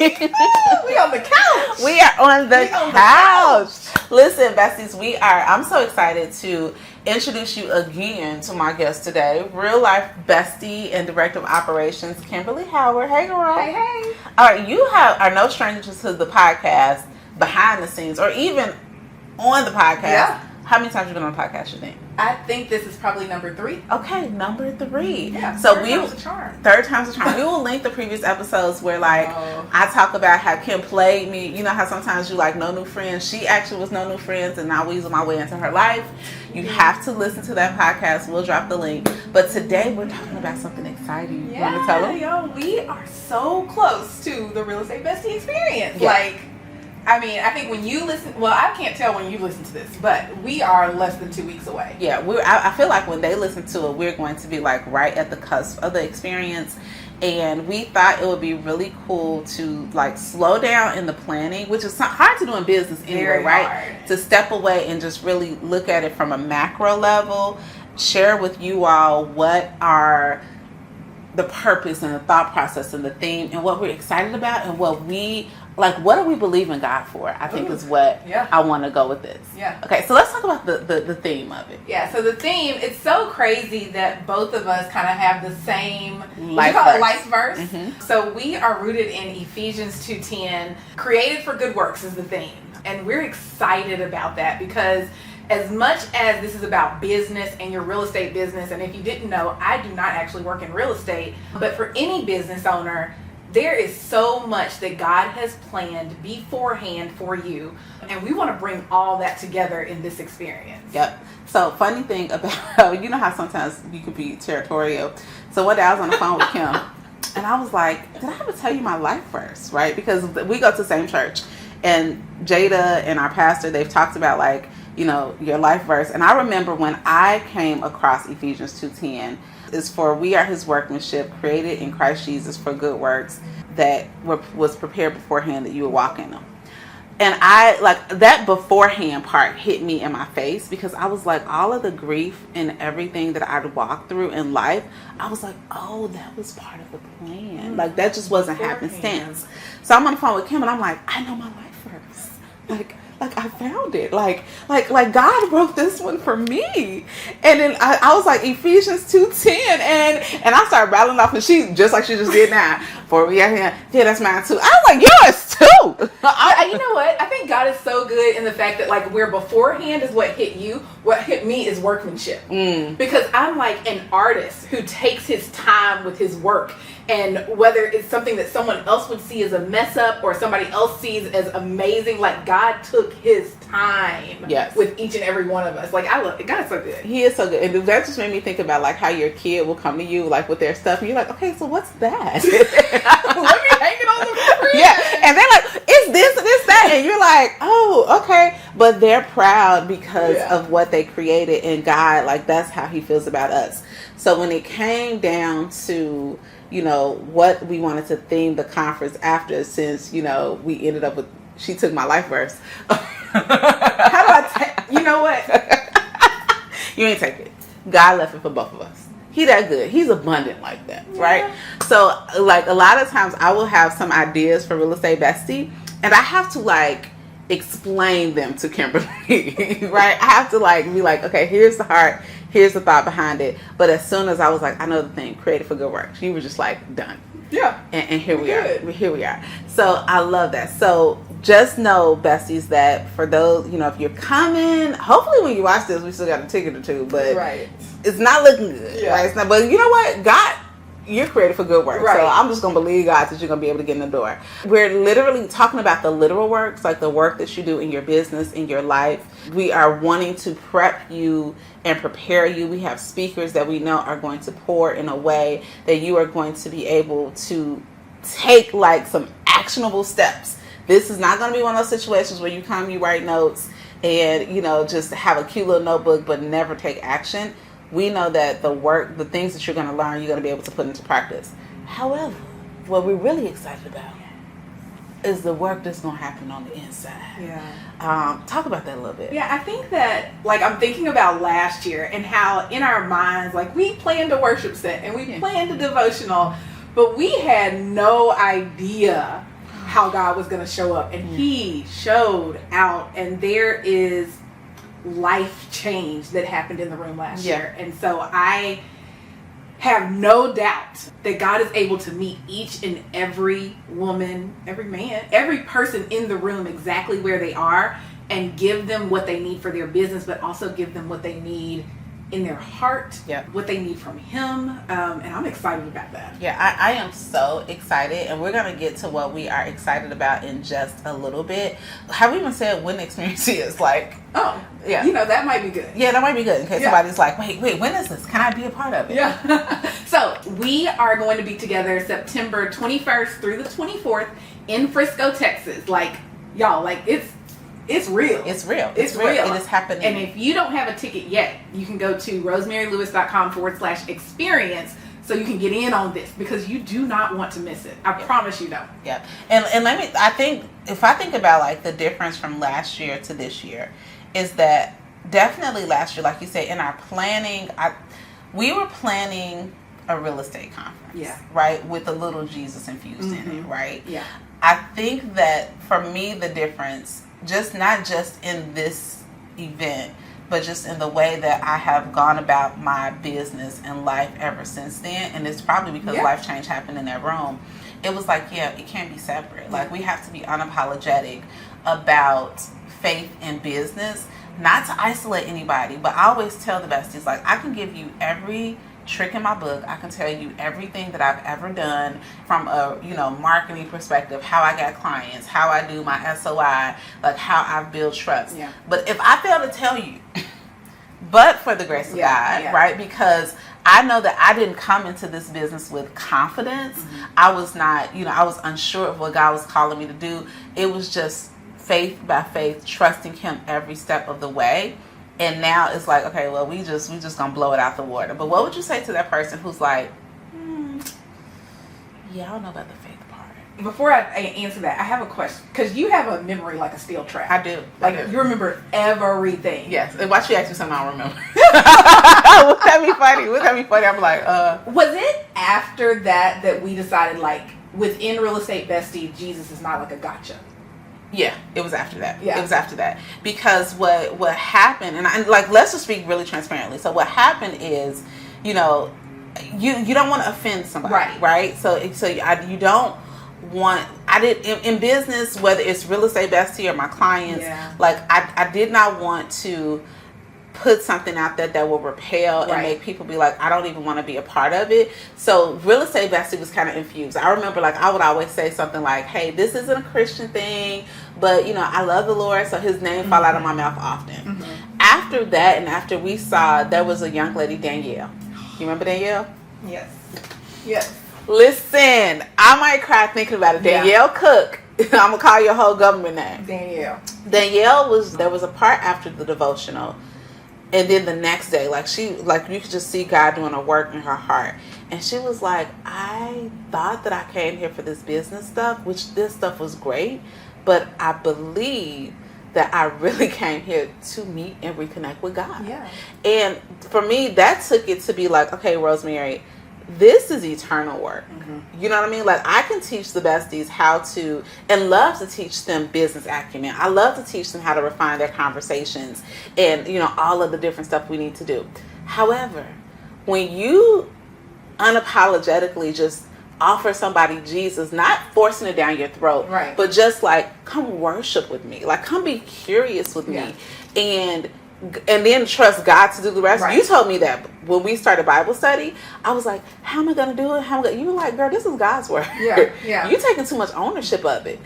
We on the couch. We are on the couch. Listen, besties, I'm so excited to introduce you again to my guest today, real life bestie and director of operations, Kimberly Howard. Hey, girl. Hey. All right, you are no stranger to the podcast, behind the scenes, or even on the podcast. Yeah. How many times have you been on the podcast, you think? I think this is probably number 3. Okay, number 3. Yeah, so third time's a charm. Third time's a charm. We will link the previous episodes where, like, I talk about how Kim played me. You know how sometimes you, like, no new friends. She actually was no new friends, and I weasel my way into her life. You have to listen to that podcast. We'll drop the link. But today we're talking about something exciting. You want to tell them? Yo, we are so close to the Real Estate Bestie Experience. Yeah. Like, I mean, I think when you listen, well, I can't tell when you listen to this, but we are less than 2 weeks away. Yeah, I feel like when they listen to it, we're going to be like right at the cusp of the experience. And we thought it would be really cool to like slow down in the planning, which is hard to do in business anyway, Very right? hard. To step away and just really look at it from a macro level, share with you all what are the purpose and the thought process and the theme and what we're excited about and what do we believe in God for? I think is what I want to go with this. Yeah. Okay, so let's talk about the theme of it. Yeah, so the theme, it's so crazy that both of us kind of have the same life verse. Mm-hmm. So we are rooted in Ephesians 2:10, created for good works is the theme. And we're excited about that because as much as this is about business and your real estate business, and if you didn't know, I do not actually work in real estate, but for any business owner, there is so much that God has planned beforehand for you, and we want to bring all that together in this experience. Yep. So funny thing about, you know how sometimes you could be territorial. So one day I was on the phone with Kim, and I was like, did I ever tell you my life verse, right? Because we go to the same church, and Jada and our pastor, they've talked about like, you know, your life verse. And I remember when I came across Ephesians 2:10, is for we are his workmanship, created in Christ Jesus for good works that was prepared beforehand that you would walk in them. And I like that beforehand part hit me in my face because I was like, all of the grief and everything that I'd walked through in life, I was like, oh, that was part of the plan. Like that just wasn't happenstance. So I'm on the phone with Kim and I'm like, I know my life verse. Like I found it. Like God wrote this one for me. And then I was like, Ephesians 2:10, and I started rattling off, and she just like she just did now. For me, yeah, that's mine too. I was like, yours too. You know what? I think God is so good in the fact that like where beforehand is what hit you, what hit me is workmanship. Because I'm like an artist who takes his time with his work. And whether it's something that someone else would see as a mess up or somebody else sees as amazing, like God took his time with each and every one of us. Like I love it. God's so good. He is so good. And that just made me think about like how your kid will come to you like with their stuff and you're like, okay, so what's that? Let me hang it on the fridge. Yeah. And they're like, it's this, that. And you're like, oh, okay. But they're proud because of what they created, and God, like that's how he feels about us. So when it came down to, you know, what we wanted to theme the conference after, since, you know, we ended up with, she took my life verse. How do I you know what? You ain't take it. God left it for both of us. He that good. He's abundant like that, right? So, like, a lot of times I will have some ideas for Real Estate Bestie, and I have to, like, explain them to Kimberly, right? I have to, like, be like, okay, here's the heart, here's the thought behind it. But as soon as I was like, I know the thing, created for good work, you were just like, done. Yeah. And here we are. Here we are. So I love that. So just know, besties, that for those, you know, if you're coming, hopefully when you watch this, we still got a ticket or two, but it's not looking good. Right? It's not, but you know what? God, you're created for good work. So I'm just going to believe God that you're going to be able to get in the door. We're literally talking about the literal works, like the work that you do in your business, in your life. We are wanting to prep you and prepare you. We have speakers that we know are going to pour in a way that you are going to be able to take like some actionable steps. This is not going to be one of those situations where you come, you write notes and, you know, just have a cute little notebook but never take action. We know that the things that you're going to learn, you're going to be able to put into practice. However, what we're really excited about is the work that's going to happen on the inside. Talk about that a little bit. I think that, like, I'm thinking about last year and how in our minds, like, we planned a worship set and we planned a devotional, but we had no idea how God was going to show up, and he showed out, and there is life change that happened in the room last year. And so I have no doubt that God is able to meet each and every woman, every man, every person in the room exactly where they are, and give them what they need for their business, but also give them what they need in their heart, what they need from him. And I'm excited about that. Yeah, I am so excited, and we're going to get to what we are excited about in just a little bit. Have we even said when the experience is? Like, yeah, you know, that might be good. Yeah, that might be good in case somebody's like, wait, when is this? Can I be a part of it? Yeah. So we are going to be together September 21st through the 24th in Frisco, Texas. Like, y'all, like it's real. It's real. It's real. It is happening. And if you don't have a ticket yet, you can go to rosemarylewis.com/experience so you can get in on this, because you do not want to miss it. I promise you don't. Yeah. And I think about like the difference from last year to this year is that definitely last year, like you said, in our planning, we were planning a real estate conference, right? With a little Jesus infused in it, right? Yeah. I think that for me, the difference, not just in this event, but just in the way that I have gone about my business and life ever since then, and it's probably because life change happened in that room, it was like, it can't be separate. Like, we have to be unapologetic about faith and business, not to isolate anybody, but I always tell the besties, like, I can give you every trick in my book. I can tell you everything that I've ever done from a marketing perspective, how I got clients, how I do my SOI, like how I've built trust. Yeah. But if I fail to tell you, but for the grace of God, right? Because I know that I didn't come into this business with confidence. I was not, I was unsure of what God was calling me to do. It was just faith by faith, trusting him every step of the way. And now it's like, okay, well, we just gonna blow it out the water. But what would you say to that person who's like, I don't know about the faith part? Before I answer that, I have a question, because you have a memory like a steel trap. I do. You remember everything. Yes. And why she ask me something I don't remember? Would that be funny? I'm like, Was it after that we decided, like, within Real Estate Bestie, Jesus is not like a gotcha? Yeah, it was after that. Yeah. It was after that. Because what happened, and let's just speak really transparently. So what happened is, you don't want to offend somebody, right? So you don't want, in business, whether it's Real Estate Bestie or my clients, like I did not want to put something out there that will repel and make people be like, I don't even want to be a part of it. So Real Estate Bestie was kind of infused. I remember, like, I would always say something like, hey, this isn't a Christian thing, but I love the Lord, so his name fall out of my mouth often. After that, and after we saw, there was a young lady, Danielle. You remember Danielle? Yes. Listen, I might cry thinking about it. Danielle Cook. I'm gonna call your whole government name. Danielle there was a part after the devotional. And then the next day, you could just see God doing a work in her heart. And she was like, I thought that I came here for this business stuff, which this stuff was great. But I believe that I really came here to meet and reconnect with God. Yeah. And for me, that took it to be like, okay, Rosemary, this is eternal work. You know what I mean? Like, I can teach the besties how to, and love to teach them business acumen. I love to teach them how to refine their conversations and, all of the different stuff we need to do. However, when you unapologetically just offer somebody Jesus, not forcing it down your throat, but just like, come worship with me. Like, come be curious with me. And then trust God to do the rest. You told me that when we started Bible study, I was like, how am I going to do it? You were like, girl, this is God's word. You're taking too much ownership of it.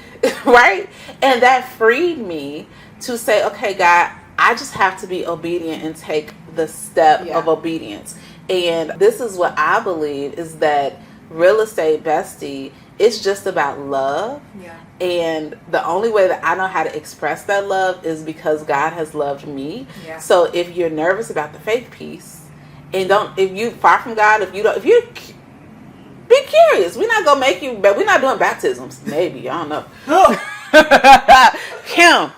Right? And that freed me to say, okay, God, I just have to be obedient and take the step of obedience. And this is what I believe, is that Real Estate Bestie, it's just about love. And the only way that I know how to express that love is because God has loved me. So if you're nervous about the faith piece, and if you far from God, if you be curious. We're not gonna make you, but we're not doing baptisms. Maybe, I don't know. Kim,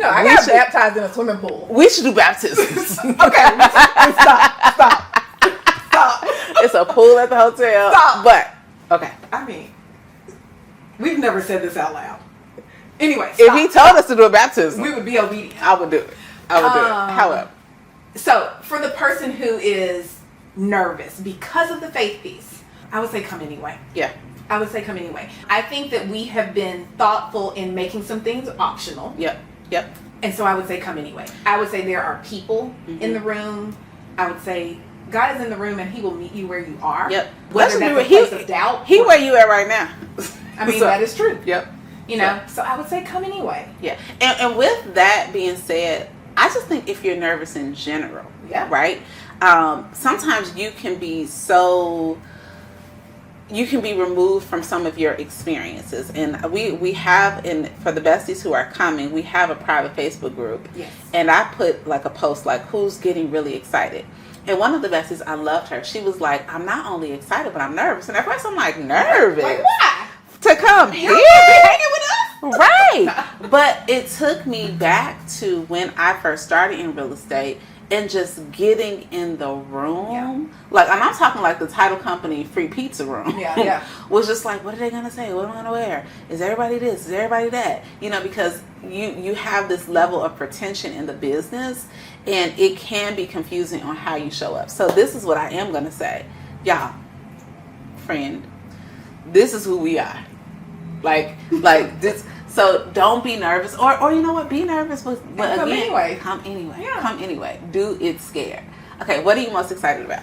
I got baptized in a swimming pool. We should do baptisms. Okay, stop. It's a pool at the hotel. Stop. But okay. I mean, We've never said this out loud. Anyway, if he told us to do a baptism, we would be obedient. I would do it. However. So, for the person who is nervous because of the faith piece, I would say come anyway. Yeah. I would say come anyway. I think that we have been thoughtful in making some things optional. Yep. And so I would say come anyway. I would say there are people in the room. I would say God is in the room and he will meet you where you are. Yep. Whether that's a place of doubt. He where you at right now. I mean, that is true. Yep. You know, so I would say come anyway. Yeah. And with that being said, I just think if you're nervous in general, right? Sometimes you can be removed from some of your experiences. And we have, for the besties who are coming, we have a private Facebook group. Yes. And I put like a post like, who's getting really excited? And one of the besties, I loved her. She was like, I'm not only excited, but I'm nervous. And at first I'm like, nervous? Like, why? To come here? Hanging with us? Right. But it took me back to when I first started in real estate and just getting in the room. Yeah. Like, and I'm talking like the title company free pizza room. Yeah. Was just like, what are they going to say? What am I going to wear? Is everybody this? Is everybody that? You know, because you have this level of pretension in the business and it can be confusing on how you show up. So this is what I am going to say. Y'all, friend, this is who we are. Like this. So don't be nervous, or you know what? Be nervous, but come again, anyway. Come anyway. Yeah. Come anyway. Do it scared. Okay, what are you most excited about?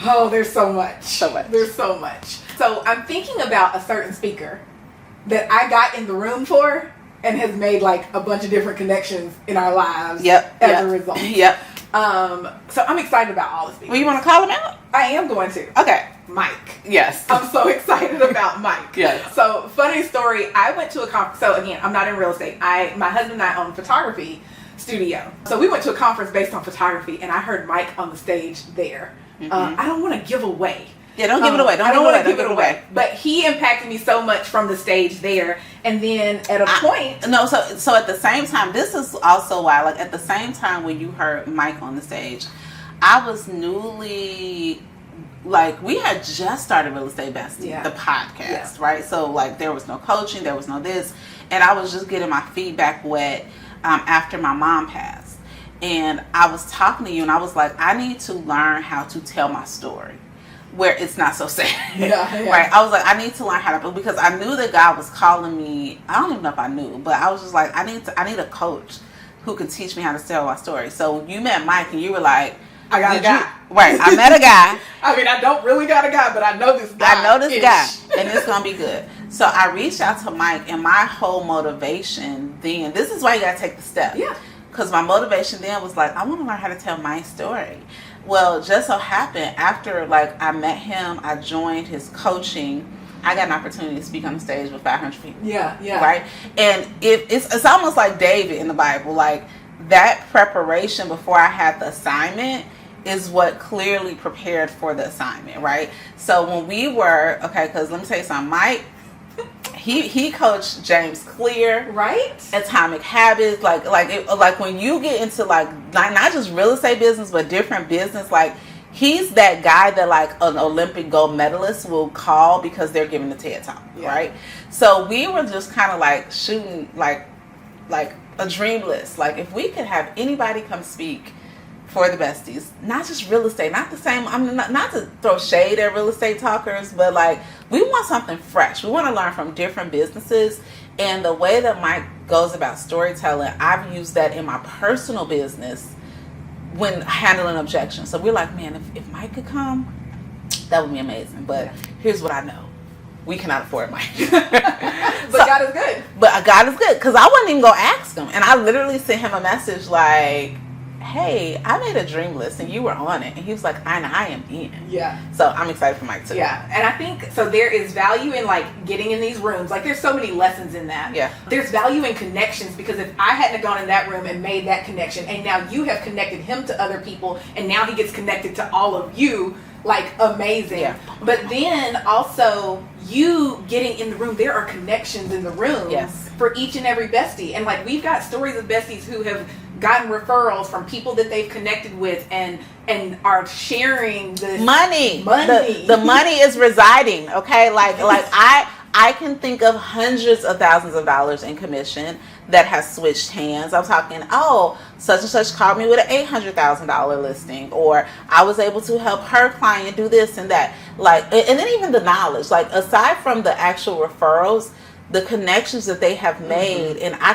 Oh, there's so much. So much. There's so much. So I'm thinking about a certain speaker that I got in the room for and has made like a bunch of different connections in our lives. Yep. As a result. Yep. So I'm excited about all the speakers. Well, you want to call him out? I am going to. Okay. Mike. Yes. I'm so excited about Mike. Yes. So, funny story, I went to a conference. So, again, I'm not in real estate. My husband and I own a photography studio. So, we went to a conference based on photography, and I heard Mike on the stage there. I don't want to give away. Yeah, don't give it away. I don't want to give it away. But he impacted me so much from the stage there. And then at a point... No, so at the same time, this is also why, like, at the same time when you heard Mike on the stage, I was newly... Like, we had just started Real Estate Bestie, the podcast, right? So, like, there was no coaching, there was no this. And I was just getting my feedback wet after my mom passed. And I was talking to you, and I was like, I need to learn how to tell my story where it's not so sad. Right? I was like, I need to learn how to, because I knew that God was calling me. I don't even know if I knew, but I was just like, I need a coach who can teach me how to tell my story. So you met Mike, and you were like, I got a guy. Right, I met a guy. I mean, I don't really got a guy, but I know this guy. And it's going to be good. So I reached out to Mike, and my whole motivation then, this is why you got to take the step. Yeah. Because my motivation then was like, I want to learn how to tell my story. Well, just so happened, after like I met him, I joined his coaching, I got an opportunity to speak on the stage with 500 people. Yeah. Right? And it's almost like David in the Bible. Like, that preparation before I had the assignment is what clearly prepared for the assignment, right? So when we were, because let me tell you something, Mike, he coached James Clear, right? Atomic Habits, like when you get into like not just real estate business, but different business, like he's that guy that like an Olympic gold medalist will call because they're giving the TED Talk, right? So we were just kind of like shooting like a dream list. Like, if we could have anybody come speak for the besties, not just real estate, not the same, I mean, not to throw shade at real estate talkers, but like, we want something fresh. We want to learn from different businesses. And the way that Mike goes about storytelling, I've used that in my personal business when handling objections. So we're like, man, if Mike could come, that would be amazing. But here's what I know. We cannot afford Mike. But God is good. But God is good, because I wasn't even going to ask him. And I literally sent him a message like, hey, I made a dream list and you were on it. And he was like, I am in. Yeah. So I'm excited for Mike too. Yeah. And I think, so there is value in like getting in these rooms. Like, there's so many lessons in that. Yeah. There's value in connections, because if I hadn't gone in that room and made that connection, and now you have connected him to other people, and now he gets connected to all of you, like, amazing. Yeah. But then also you getting in the room, there are connections in the room for each and every bestie. And like, we've got stories of besties who have gotten referrals from people that they've connected with and are sharing the money. The money is residing. Okay. Like I can think of hundreds of thousands of dollars in commission that has switched hands. I'm talking, oh, such and such called me with an $800,000 listing, or I was able to help her client do this and that. Like, and then even the knowledge, like aside from the actual referrals, the connections that they have made, and I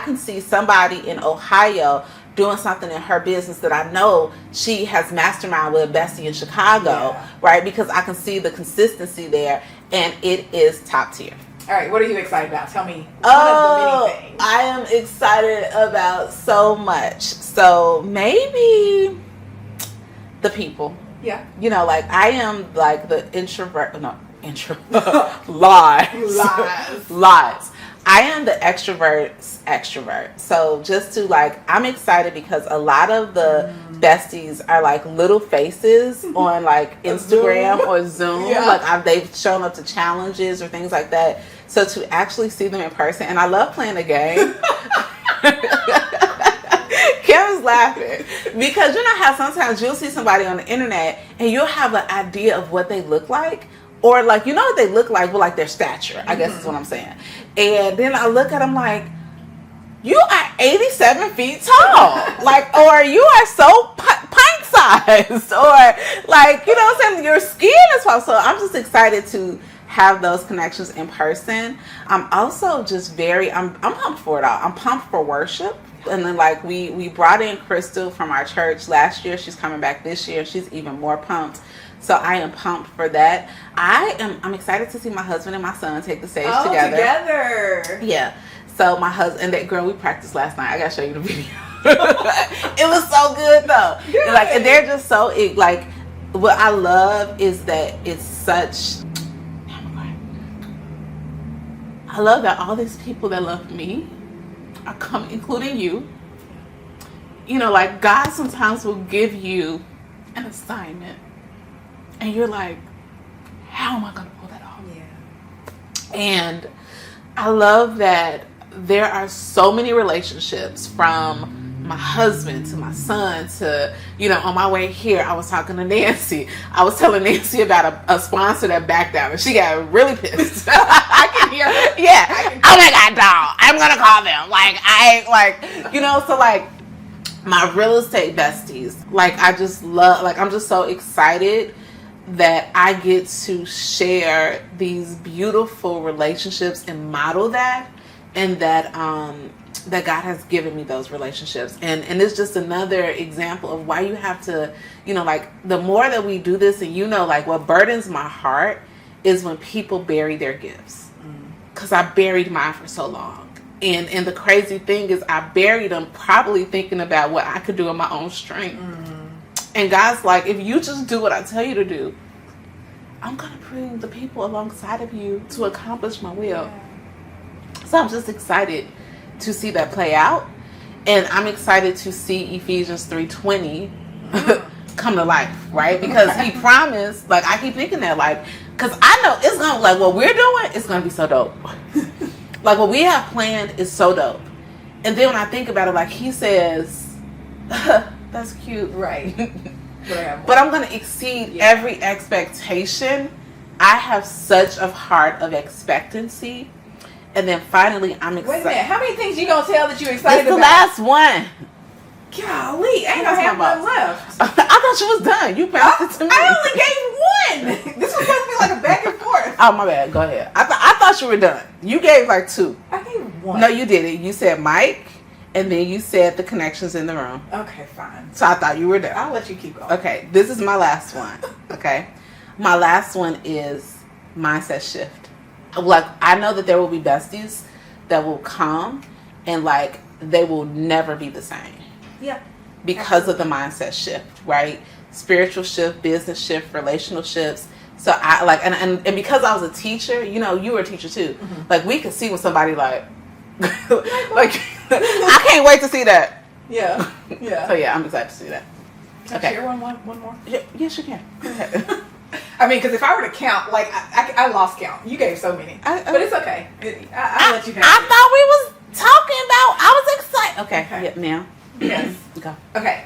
can see somebody in Ohio doing something in her business that I know she has mastermind with a bestie in Chicago, right? Because I can see the consistency there, and it is top tier. All right, what are you excited about? Tell me. Oh, I am excited about so much. So maybe the people. Yeah. You know, like I am like the introvert. No, lies. I am the extrovert's extrovert. So just to like, I'm excited because a lot of the besties are like little faces on like Instagram or Zoom. Like they've shown up to challenges or things like that. So to actually see them in person, and I love playing a game. Kim's laughing because you know how sometimes you'll see somebody on the internet and you'll have an idea of what they look like. Or like, you know what they look like, but like their stature, I guess is what I'm saying. And then I look at them like, you are 87 feet tall. Like, or you are so pint sized. Or like, you know what I'm saying? Your skin is tall. So I'm just excited to have those connections in person. I'm also just I'm pumped for it all. I'm pumped for worship. And then like we brought in Crystal from our church last year. She's coming back this year. She's even more pumped. So I am pumped for that. I'm excited to see my husband and my son take the stage together. Yeah. So my husband and that girl, we practiced last night. I gotta show you the video. It was so good though. Good. Like, and they're just so like. What I love is that it's such. I love that all these people that love me are coming, including you. You know, like God sometimes will give you an assignment. And you're like, how am I going to pull that off? Yeah. And I love that there are so many relationships from my husband to my son to, you know, on my way here, I was talking to Nancy. I was telling Nancy about a sponsor that backed out and she got really pissed. I can hear her. Yeah. Oh my God, dog. I'm going to call them. You know, so like my real estate besties, like I just love, like I'm just so excited that I get to share these beautiful relationships and model that, and that that God has given me those relationships. And it's just another example of why you have to, you know, like the more that we do this, and you know, like what burdens my heart is when people bury their gifts. Because I buried mine for so long. And the crazy thing is I buried them probably thinking about what I could do in my own strength. And God's like, if you just do what I tell you to do, I'm going to bring the people alongside of you to accomplish my will. Yeah. So I'm just excited to see that play out. And I'm excited to see Ephesians 3:20 come to life, right? Because he promised, like I keep thinking that, like, because I know it's going to, like what we're doing, it's going to be so dope. Like what we have planned is so dope. And then when I think about it, like he says, that's cute. Right. But I'm going to exceed every expectation. I have such a heart of expectancy. And then finally, I'm excited. Wait a minute. How many things you going to tell that you're excited about? It's the last one. Golly. I ain't going to have one left. I thought you was done. You passed it to me. I only gave one. This was supposed to be like a back and forth. Oh, my bad. Go ahead. I thought you were done. You gave like two. I gave one. No, you didn't. You said Mike. And then you said the connections in the room. Okay, fine. So I thought you were done. I'll let you keep going. Okay, this is my last one. Okay. My last one is mindset shift. Like, I know that there will be besties that will come and like they will never be the same. Yeah. Because of the mindset shift, right? Spiritual shift, business shift, relational shifts. So I like, and because I was a teacher, you know, you were a teacher too. Mm-hmm. Like we could see when somebody like I can't wait to see that. Yeah. Yeah. So yeah, I'm excited to see that. Can I share one more? Yes, you can. Go ahead. I mean, because if I were to count, like I lost count. You gave so many, but it's okay. I'll let you have it. I thought we was talking about. I was excited. Okay. Yeah, now. Yes. Go. Okay.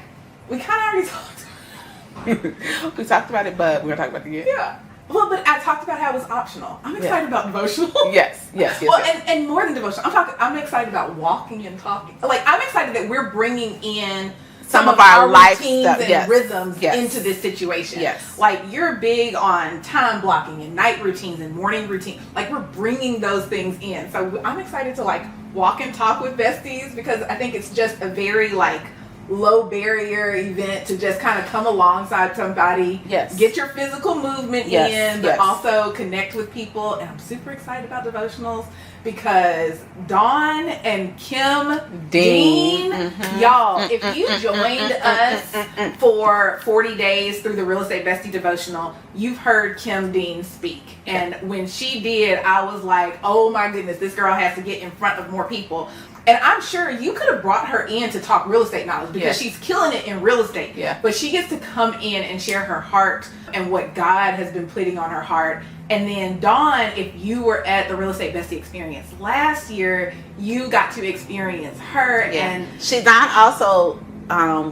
We kind of already talked. We talked about it, but we're gonna talk about it again. Yeah. Well, but I talked about how it was optional. I'm excited about devotional. Yes. Well, and more than devotional, I'm excited about walking and talking. Like, I'm excited that we're bringing in some of our life routines stuff, and rhythms into this situation. Yes. Like, you're big on time blocking and night routines and morning routine. Like, we're bringing those things in. So I'm excited to like walk and talk with besties, because I think it's just a very like low barrier event to just kind of come alongside somebody, get your physical movement in, but also connect with people. And I'm super excited about devotionals because Dawn and Kim Dean, y'all, if you joined us for 40 days through the Real Estate Bestie devotional, you've heard Kim Dean speak. And when she did, I was like, oh my goodness, this girl has to get in front of more people. And I'm sure you could have brought her in to talk real estate knowledge, because she's killing it in real estate. But she gets to come in and share her heart and what God has been putting on her heart. And then Dawn, if you were at the Real Estate Bestie Experience last year, you got to experience her. And Dawn also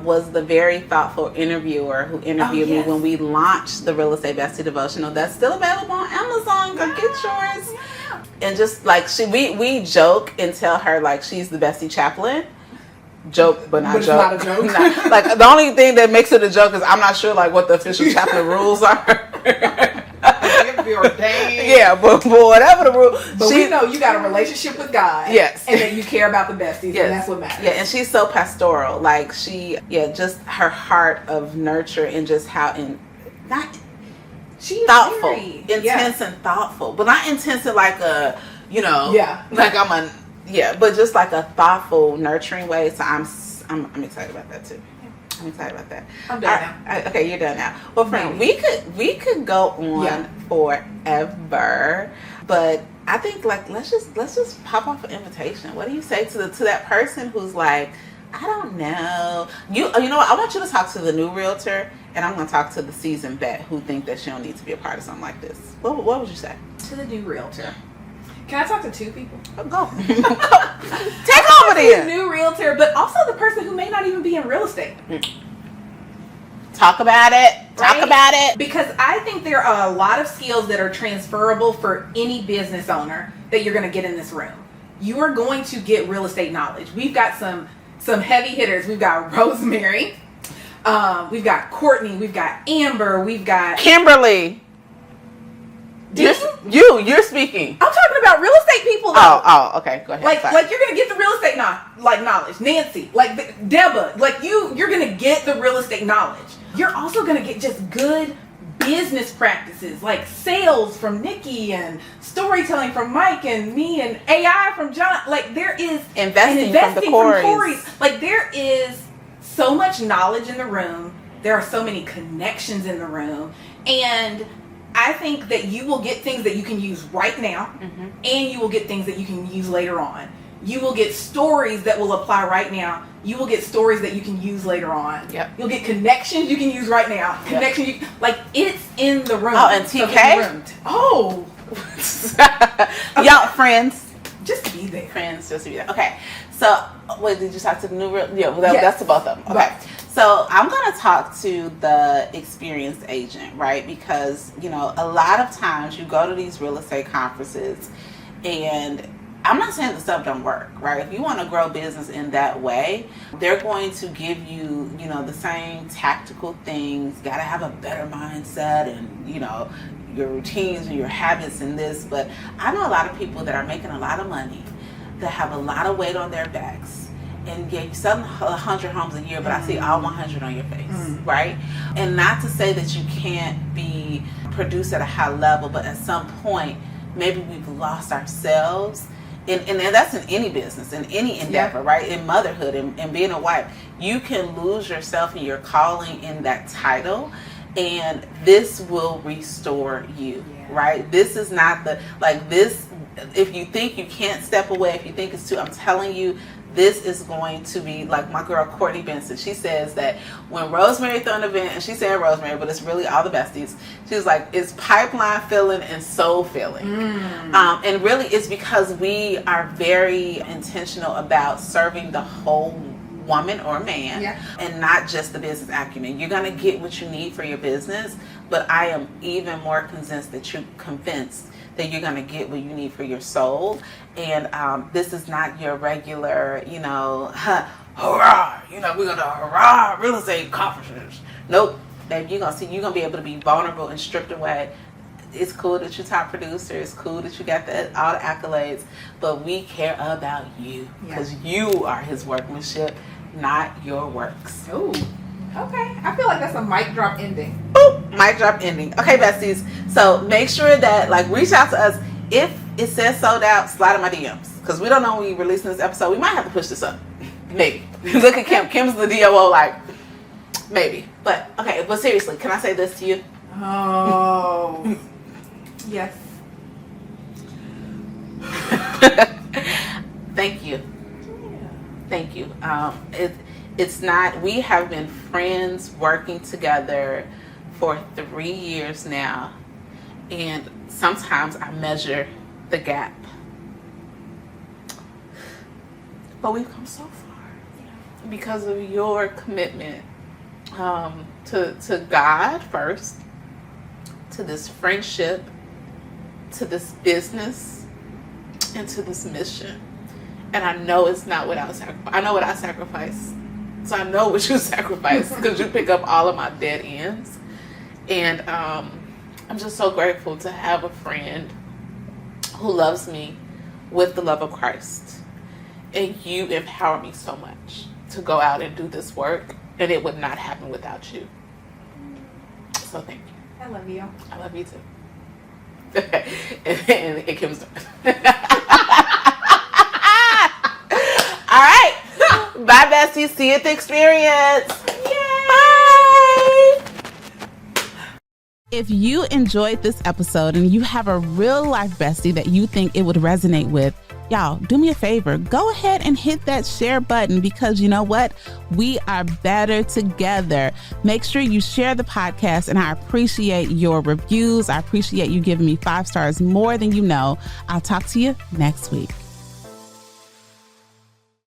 was the very thoughtful interviewer who interviewed me when we launched the Real Estate Bestie devotional. That's still available on Amazon. Go get yours. And just like we joke and tell her like she's the bestie chaplain. Joke, but not but joke. It's not a joke. Not, like the only thing that makes it a joke is I'm not sure like what the official chaplain rules are. You have to be ordained. Yeah, but whatever the rule. But we know you got a relationship with God. Yes. And that you care about the besties. And that's what matters. Yeah, and she's so pastoral. Like just her heart of nurture and just how she's thoughtful, intense and thoughtful, but not intense in like a, like but just like a thoughtful, nurturing way. So I'm excited about that too. I'm excited about that. I'm done now. Okay, you're done now. Well, friend, we could go on forever, but I think like let's just pop off an invitation. What do you say to that person who's like, I don't know. You know what? I want you to talk to the new realtor, and I'm going to talk to the seasoned vet who think that she don't need to be a part of something like this. What would you say? To the new realtor. Can I talk to two people? Go. Take over there. The new realtor, but also the person who may not even be in real estate. Talk about it. Talk about it. Because I think there are a lot of skills that are transferable for any business owner that you're going to get in this room. You are going to get real estate knowledge. We've got some heavy hitters. We've got Rosemary. We've got Courtney. We've got Amber. We've got Kimberly. You're speaking. I'm talking about real estate people though. Oh, okay. Go ahead. Like you're gonna get the real estate knowledge. Nancy, like Deba, like you're gonna get the real estate knowledge. You're also gonna get just good business practices like sales from Nikki and storytelling from Mike and me and AI from John. Like there is investing from the Corys. Like there is so much knowledge in the room. There are so many connections in the room, and I think that you will get things that you can use right now, and you will get things that you can use later on. You will get stories that will apply right now. You will get stories that you can use later on. Yep. You'll get connections you can use right now. Connections, it's in the room. Oh, and TK? Oh. Y'all, friends. Just to be there. Friends, just to be there. Okay. So, wait, did you talk to the new real? Yeah, well, that's to both of them. Okay. Right. So I'm going to talk to the experienced agent, right? Because, a lot of times you go to these real estate conferences, and I'm not saying the stuff don't work, right? If you want to grow business in that way, they're going to give you, the same tactical things, got to have a better mindset and, your routines and your habits and this. But I know a lot of people that are making a lot of money, that have a lot of weight on their backs, and you're selling 100 homes a year, but I see all 100 on your face, right? And not to say that you can't be produced at a high level, but at some point, maybe we've lost ourselves. And that's in any business, in any endeavor, right? In motherhood and being a wife, you can lose yourself in your calling in that title, and this will restore you, right? This is not this. If you think you can't step away, if you think it's too, I'm telling you, this is going to be like my girl Courtney Benson. She says that when Rosemary threw an event, and she said Rosemary, but it's really all the besties. She was like, it's pipeline filling and soul filling. And really it's because we are very intentional about serving the whole woman or man, and not just the business acumen. You're going to get what you need for your business, but I am even more convinced that you're going to get what you need for your soul. And this is not your regular, hurrah, we're going to hurrah real estate conferences. Nope, baby, you're going to be able to be vulnerable and stripped away. It's cool that you're top producer. It's cool that you got all the accolades, but we care about you because you are his workmanship, not your works. Ooh, okay. I feel like that's a mic drop ending. Boop, mic drop ending. Okay, besties. So make sure that reach out to us. If it says sold out, slide in my DMs because we don't know when we releasing this episode. We might have to push this up. Maybe. Look at Kim. Kim's the DOO. Maybe. But okay. But seriously, can I say this to you? Oh. Yes. Thank you. Yeah. Thank you. It's not, we have been friends working together for 3 years now. And sometimes I measure the gap. But we've come so far because of your commitment to God first, to this friendship, to this business, and to this mission. And I know it's not without sacrifice. I know what I sacrifice. So I know what you sacrifice because you pick up all of my dead ends. And I'm just so grateful to have a friend who loves me with the love of Christ. And you empower me so much to go out and do this work. And it would not happen without you. So thank you. I love you. I love you too. and Kim's done. All right. Bye, besties. See you at the experience. Yay! Bye. If you enjoyed this episode and you have a real life bestie that you think it would resonate with, y'all, do me a favor. Go ahead and hit that share button because you know what? We are better together. Make sure you share the podcast, and I appreciate your reviews. I appreciate you giving me 5 stars more than you know. I'll talk to you next week.